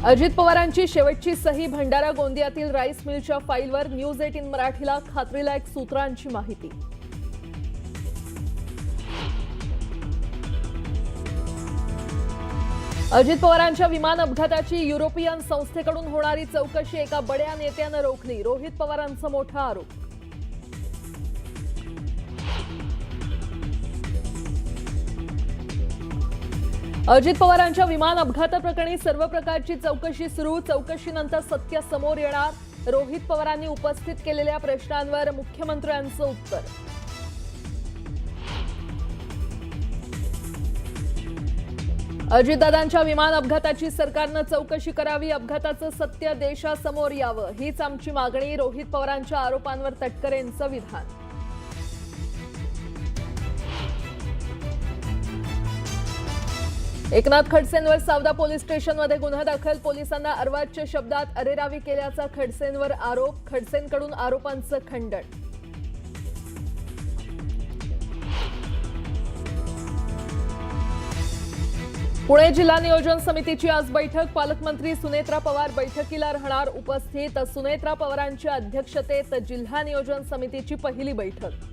अजित पवारांची शेवटची सही भंडारा गोंदियातील राईस मिलच्या फाईलवर न्यूज 18 मराठीला खात्रीलायक सूत्रांची माहिती। अजित पवारांच्या विमान अपघाताची युरोपियन संस्थेकडून होणारी चौकशी एका बड्या नेत्यानं रोखली, रोहित पवारांचा मोठा आरोप। अजित पवारांच्या विमान अपघाताप्रकरणी सर्व प्रकारची चौकशी सुरू, चौकशीनंतर सत्य समोर येणार। रोहित पवारांनी उपस्थित केलेल्या प्रश्नांवर मुख्यमंत्र्यांचं उत्तर। अजितदादांच्या विमान अपघाताची सरकारनं चौकशी करावी, अपघाताचं सत्य देशासमोर यावं हीच आमची मागणी। रोहित पवारांच्या आरोपांवर तटकरेंचं विधान। एकनाथ खडसेंवर सावदा पोलीस स्टेशनमध्ये गुन्हा दाखल, पोलिसांना अर्वाच्य शब्दात अरेरावी केल्याचा खडसेंवर आरोप, खडसेंकडून आरोपांचं खंडन। पुणे जिल्हा नियोजन समितीची आज बैठक, पालकमंत्री सुनेत्रा पवार बैठकीला राहणार उपस्थित। सुनेत्रा पवारांच्या अध्यक्षतेत जिल्हा नियोजन समितीची पहिली बैठक।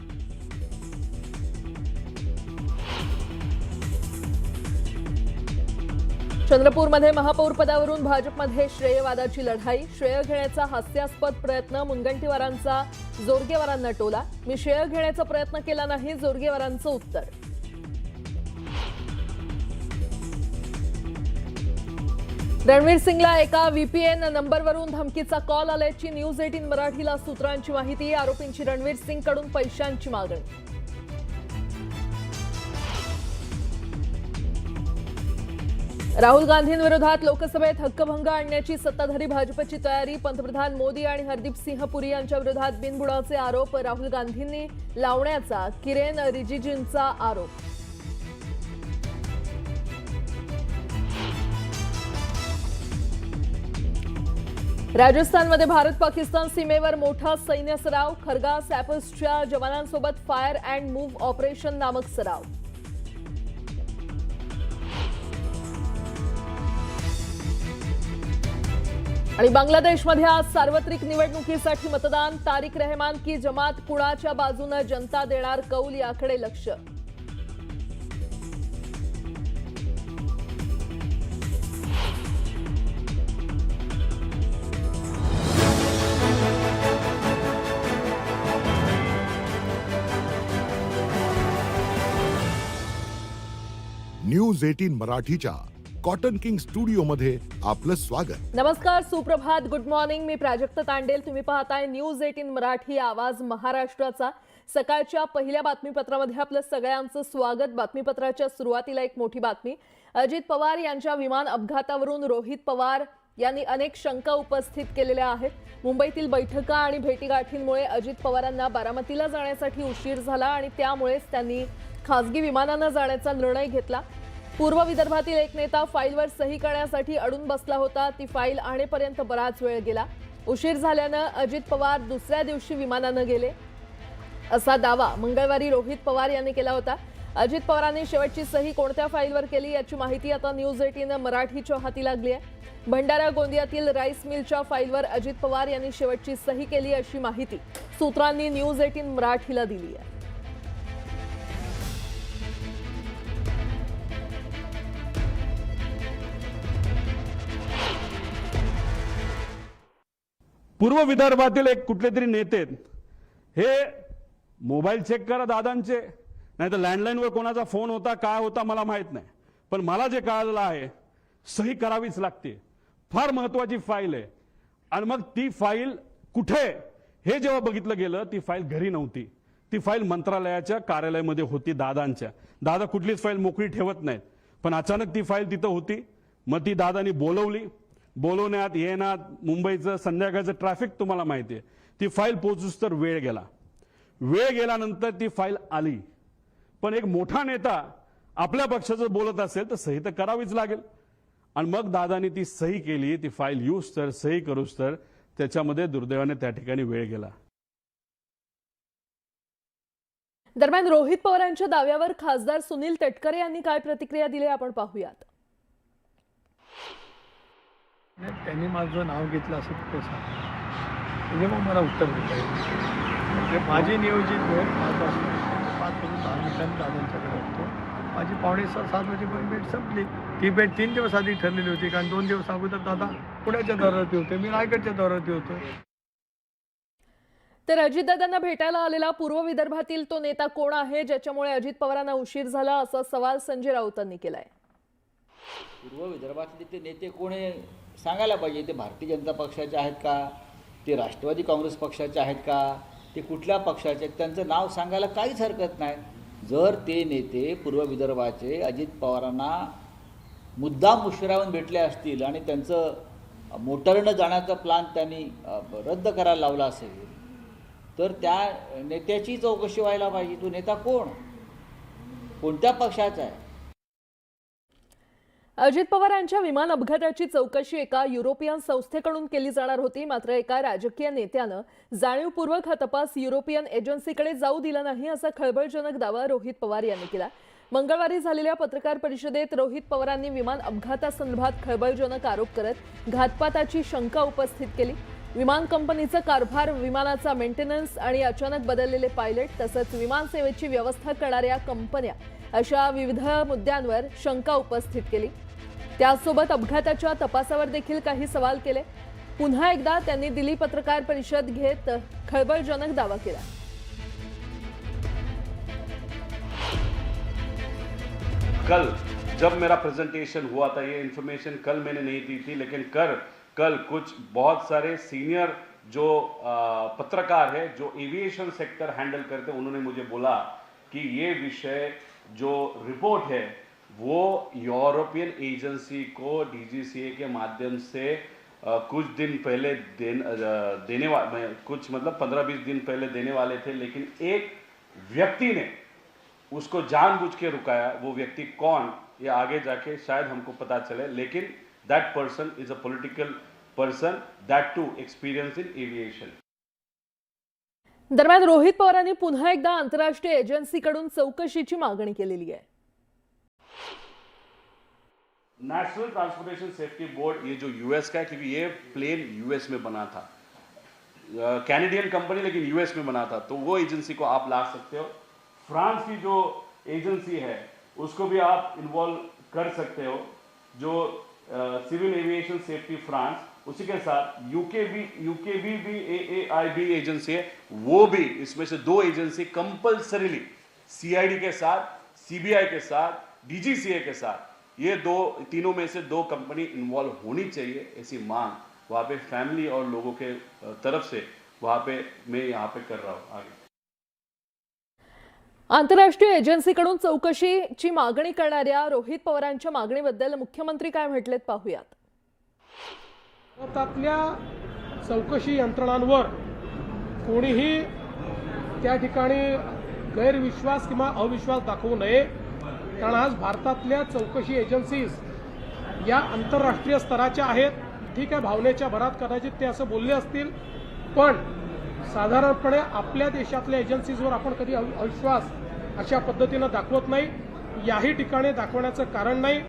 चंद्रपूरमध्ये महापौर पदावरून भाजपमध्ये श्रेयवादाची लढाई, श्रेय घेण्याचा हास्यास्पद प्रयत्न, मुनगंटीवारांचा जोरगेवारांना टोला। मी श्रेय घेण्याचा प्रयत्न केला नाही, जोरगेवारांचं उत्तर। रणवीर सिंगला एका व्हीपीएन नंबरवरून धमकीचा कॉल आल्याची न्यूज 18 मराठीला सूत्रांची माहिती। आरोपींची रणवीर सिंगकडून पैशांची मागणी। राहुल गांधींविरोधात लोकसभेत हक्कभंग आणण्याची सत्ताधारी भाजपची तयारी, पंतप्रधान मोदी आणि हरदीप सिंह पुरी यांच्या विरोधात बिनबुडाचे आरोप राहुल गांधींनी लावण्याचा किरेन रिजिजूंचा आरोप। राजस्थानमध्ये भारत पाकिस्तान सीमेवर मोठा सैन्य सराव, खरगा सॅपर्सच्या जवानांसोबत फायर अँड मूव्ह ऑपरेशन नामक सराव। आणि बांगलादेशमध्ये आज सार्वत्रिक निवडणुकीसाठी मतदान, तारिक रहमान की जमात कुणाच्या बाजूने जनता देणार कौल याकडे लक्ष। न्यूज 18 मराठीच्या कॉटन किंग स्टुडिओ मध्ये आपलं स्वागत। नमस्कार, सुप्रभात, गुड मॉर्निंग। मी प्राजक्ता तांडेल, तुम्ही पाहताय न्यूज 18 मराठी, आवाज महाराष्ट्राचा। सकाळच्या पहिल्या बातमीपत्रामध्ये आपलं सगळ्यांचं स्वागत। बातमीपत्राच्या सुरुवातीला एक मोठी बातमी, अजित पवार यांच्या विमान अपघातावरून रोहित पवार यांनी अनेक शंका उपस्थित केलेल्या आहेत। मुंबईतील बैठका आणि भेटीगाठींमुळे अजित पवारांना बारामतीला जाण्यासाठी उशीर झाला आणि त्यामुळेच त्यांनी खासगी विमानानं जाण्याचा निर्णय घेतला। पूर्व विदर्भातील एक नेता फाईलवर सही करण्यासाठी अडून बसला होता, ती फाईल आणेपर्यंत बराच वेळ गेला। उशीर झाल्यानं अजित पवार दुसऱ्या दिवशी विमानानं गेले असा दावा मंगळवारी रोहित पवार यांनी केला होता। अजित पवारांनी शेवटची सही कोणत्या फाईलवर केली याची माहिती आता न्यूज 18 मराठीच्या हाती लागली आहे। भंडारा गोंदियातील राईस मिलच्या फाईलवर अजित पवार यांनी शेवटची सही केली अशी माहिती सूत्रांनी न्यूज 18 मराठीला दिली आहे। पूर्व विदर्भातील एक कुठले तरी नेते हे मोबाईल चेक करा दादांचे, नाही तर लँडलाईनवर कोणाचा फोन होता काय होता मला माहित नाही, पण मला जे कळालेलं आहे सही करावीच लागते। फार महत्त्वाची फाईल आहे आणि मग ती फाईल कुठे हे जेव्हा बघितलं गेलं ती फाईल घरी नव्हती, ती फाईल मंत्रालयाच्या कार्यालयामध्ये होती दादांच्या। दादा कुठलीच फाईल मोकळी ठेवत नाहीत, पण अचानक ती फाईल तिथं होती। मग ती दादांनी बोलवली, बोलवण्यात येण्यात मुंबईचं संध्याकाळचं ट्रॅफिक तुम्हाला माहिती आहे, ती फाईल पोहोचूस तर वेळ गेला। वेळ गेल्यानंतर ती फाईल आली, पण एक मोठा नेता आपल्या पक्षाचं बोलत असेल तर सही तर करावीच लागेल। आणि मग दादांनी ती सही केली, ती फाईल यूज तर सही करूस तर त्याच्यामध्ये दुर्दैवाने त्या ठिकाणी वेळ गेला। दरम्यान रोहित पवारांच्या दाव्यावर खासदार सुनील तटकरे यांनी काय प्रतिक्रिया दिली आपण पाहूयात। नाही, त्यांनी माझं नाव घेतलं असं कुठे सांग म्हणजे मग मला उत्तर देता येईल. म्हणजे माझी नियोजित वेळ 5 वाजता 5 वाजून 10 मिनिटांनी दादांच्याकडे होतो. माझी 6:45-7 वाजेपर्यंत भेट संपली. ती भेट 3 दिवस आधी ठरलेली होती, कारण 2 दिवस अगोदर दादा पुण्याच्या दौऱ्यावरती होते, मी रायगडच्या दौऱ्यावरती होतो. तर अजितदादांना भेटायला आलेला पूर्व विदर्भातील तो नेता कोण आहे ज्याच्यामुळे अजित पवारांना उशीर झाला, असा सवाल संजय राऊतांनी केलाय. पूर्व विदर्भातले ते नेते कोण आहे सांगायला पाहिजे. ते भारतीय जनता पक्षाचे आहेत का, ते राष्ट्रवादी काँग्रेस पक्षाचे आहेत का, ते कुठल्या पक्षाचे आहेत, त्यांचं नाव सांगायला काहीच हरकत नाही. जर ते नेते पूर्व विदर्भाचे अजित पवारांना मुद्दाम उशिराहून भेटले असतील आणि त्यांचं मोटारीनं जाण्याचा प्लॅन त्यांनी रद्द करायला लावला असेल तर त्या नेत्याची चौकशी व्हायला पाहिजे. तो नेता कोण, कोणत्या पक्षाचा आहे. अजित पवार यांच्या विमान अपघाताची चौकशी एका युरोपियन संस्थेकडून केली जाणार होती. मात्र एका राजकीय नेत्यानं जाणीवपूर्वक हा तपास युरोपियन एजन्सीकडे जाऊ दिला नाही, असा खळबळजनक दावा रोहित पवार यांनी केला. मंगळवारी झालेल्या पत्रकार परिषदेत रोहित पवारांनी विमान अपघातासंदर्भात खळबळजनक आरोप करत घातपाताची शंका उपस्थित केली. विमान कंपनीचा कारभार, विमानाचा मेंटेनन्स आणि अचानक बदललेले पायलट तसंच विमान सेवेची व्यवस्था करणाऱ्या कंपन्या अशा विविध मुद्द्यांवर शंका उपस्थित केली. त्यासोबत अपघाताच्या तपासावर देखील काही सवाल केले. पुन्हा एकदा त्यांनी दिल्ली पत्रकार परिषद घेत खळबळजनक दावा केला. कल जब मेरा प्रेजेंटेशन हुआ था, ये इन्फॉर्मेशन कल मैंने नहीं दी थी, लेकिन कल कुछ बहुत सारे सीनियर जो पत्रकार है जो एविएशन सेक्टर हैंडल करते हैं, उन्होंने मुझे बोला कि ये विषय जो रिपोर्ट है वो यूरोपियन एजेंसी को डीजीसीए के माध्यम से कुछ दिन पहले देने वाले, कुछ मतलब 15-20 दिन पहले देने वाले थे, लेकिन एक व्यक्ति ने उसको जानबूझ के रुकाया. वो व्यक्ति कौन, ये आगे जाके शायद हमको पता चले, लेकिन that person is a political person, that to experience in aviation. दरम्यान रोहित पवारांनी पुन्हा एकदा आंतरराष्ट्रीय एजन्सीकडून चौकशीची मागणी केलेली आहे. नेशनल ट्रांसपोर्टेशन सेफ्टी बोर्ड, ये जो यूएस का है, क्योंकि ये प्लेन यूएस में बना था, कैनेडियन कंपनी लेकिन यूएस में बना था, तो वो एजेंसी को आप ला सकते हो. फ्रांस की जो एजेंसी है उसको भी आप इन्वॉल्व कर सकते हो, जो सिविल एविएशन सेफ्टी फ्रांस, उसी के साथ यूके भी AAIB एजेंसी है, वो भी, इसमें से 2 एजेंसी कंपल्सरीली CID के साथ, CBI के साथ, DGCA के साथ, ये तीनों में से 2 कंपनी इन्वॉल्व होनी चाहिए, ऐसी मांग वहाँ पे फैमिली और लोगों के तरफ से वहाँ पे मैं यहाँ पे कर रहा हूँ. आगे आंतरराष्ट्रीय एजन्सीकडून चौकशीची मागणी करणाऱ्या रोहित पवारांच्या मागणीबद्दल मुख्यमंत्री काय म्हटलेत पाहूयात. भारतातल्या चौकशी यंत्रणांवर कोणीही त्या ठिकाणी गैरविश्वास किंवा अविश्वास दाखवू नये, कारण आज भारतातल्या चौकशी एजन्सीज या आंतरराष्ट्रीय स्तराच्या आहेत. ठीक आहे, भावनेच्या भरात कदाचित ते असं बोलले असतील, पण साधारणपणे आपल्या देशातल्या एजन्सीजवर आपण कधी अविश्वास अशा पद्धतीनं दाखवत नाही. याही ठिकाणी दाखवण्याचं कारण नाही.